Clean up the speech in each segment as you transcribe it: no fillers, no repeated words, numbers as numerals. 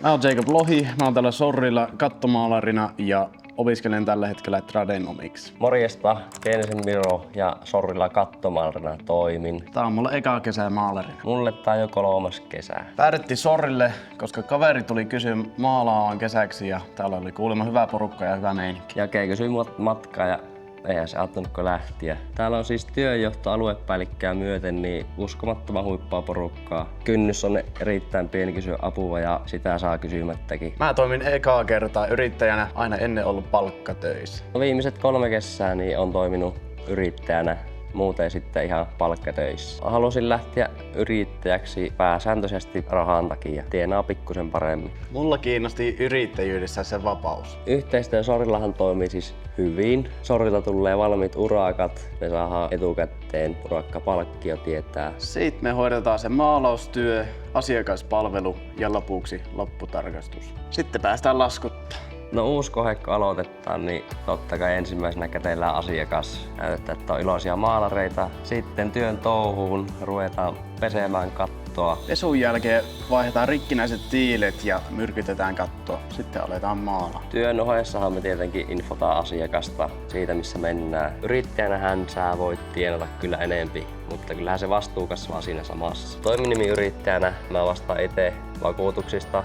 Mä oon Jacob Lohi, mä oon täällä Sorrilla kattomaalarina ja opiskelen tällä hetkellä Tradenomics. Morjesta, Kenisen Miro ja Sorrilla kattomaalarina toimin. Tää on mulla eka kesä maalarina. Mulle tää on jo 3. kesä. Päädyttiin Sorrille, koska kaveri tuli kysyä maalaamaan kesäksi ja täällä oli kuulemma hyvä porukka ja hyvä meininki. Jake kysyi matkaa ja eihän se ajatteluko lähtiä. Täällä on siis työnjohto aluepäällikkää myöten niin uskomattoman huippaa porukkaa. Kynnys on erittäin pieni kysyä apua ja sitä saa kysymättäkin. Mä toimin ekaa kertaa yrittäjänä, aina ennen ollut palkkatöissä. Viimeiset 3 kesää niin on toiminut yrittäjänä. Muuten sitten ihan palkkatöissä. Halusin lähteä yrittäjäksi pääsääntöisesti rahan takia. Tienaa pikkusen paremmin. Mulla kiinnosti yrittäjyydessä se vapaus. Yhteistyö Sorrillahan toimii siis hyvin. Sorrilta tulee valmiit urakat. Me saadaan etukäteen urakkapalkkio tietää. Siitä me hoidetaan se maalaustyö, asiakaspalvelu ja lopuksi lopputarkastus. Sitten päästään laskuttaa. No uusi kohe kun aloitetaan, niin totta kai ensimmäisenä kätellään asiakas. Näyttää, että on iloisia maalareita. Sitten työn touhuun ruvetaan pesemään kattoa. Pesun jälkeen vaihdetaan rikkinäiset tiilet ja myrkytetään kattoa. Sitten aletaan maalaa. Työn ohessahan me tietenkin infotaan asiakasta siitä, missä mennään. Yrittäjänähän sä voit tienata kyllä enempi, mutta kyllähän se vastuu kasvaa siinä samassa. Toiminimiyrittäjänä mä vastaan itse vakuutuksista,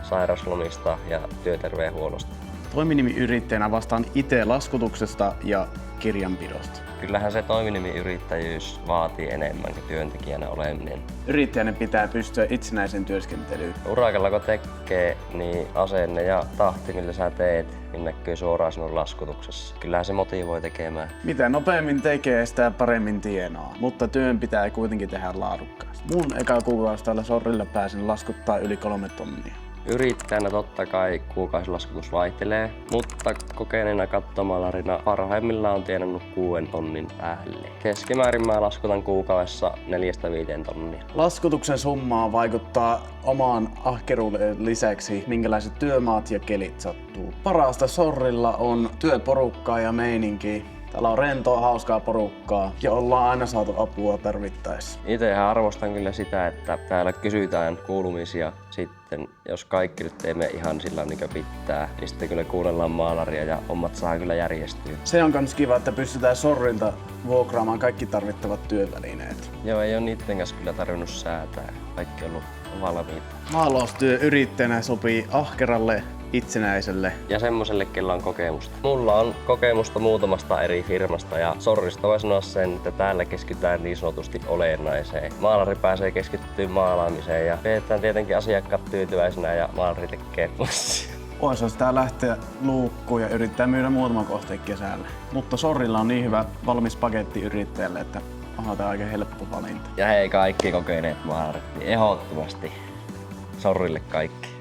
sairauslomista ja työterveydenhuollosta. Toiminimiyrittäjänä vastaan itse laskutuksesta ja kirjanpidosta. Kyllähän se toiminimiyrittäjyys vaatii enemmän kuin työntekijänä oleminen. Yrittäjänä pitää pystyä itsenäisen työskentelyyn. Urakalla kun tekee, niin asenne ja tahti millä sä teet, niin näkyy suoraan sinun laskutuksessa. Kyllähän se motivoi tekemään. Mitä nopeammin tekee, sitä paremmin tienaa, mutta työn pitää kuitenkin tehdä laadukkaasti. Mun eka kuukausi täällä Sorrilla pääsin laskuttaa yli 3 tonnia. Yrittäjänä totta kai kuukausilaskutus vaihtelee, mutta kokeneena kattomaalarina parhaimmillaan on tienannut 6 tonnin päälle. Keskimäärin mä laskutan kuukaudessa 4-5 tonnia. Laskutuksen summaa vaikuttaa omaan ahkeruuden lisäksi, minkälaiset työmaat ja kelit sattuu. Parasta Sorrilla on työporukkaa ja meininki. Täällä on rentoa, hauskaa porukkaa ja ollaan aina saatu apua tarvittaessa. Itsehän arvostan kyllä sitä, että täällä kysytään kuulumisia. Sitten jos kaikki nyt teemme ihan sillä niin kuin pitää, niin sitten kyllä kuunnellaan maalaria ja hommat saa kyllä järjestyä. Se on kans kiva, että pystytään Sorrilta vuokraamaan kaikki tarvittavat työvälineet. Joo, ei ole niitten kanssa kyllä tarvinnut säätää. Kaikki on ollut valmiita. Maalaustyö yrittäjänä sopii ahkeralle, itsenäiselle. Ja semmoselle, kellä on kokemusta. Mulla on kokemusta muutamasta eri firmasta ja Sorrista voi sanoa sen, että täällä keskitytään niin sanotusti olennaiseen. Maalari pääsee keskittyä maalaamiseen ja pidetään tietenkin asiakkaat tyytyväisenä ja maalari tekee plussia. Ois tää lähteä luukkuun ja yrittää myydä muutaman kohteen kesällä. Mutta Sorrilla on niin hyvä valmis paketti yrittäjälle, että onhan tää aika helppo valinta. Ja hei kaikki kokeneet maalarit, niin ehdottomasti Sorrille kaikki.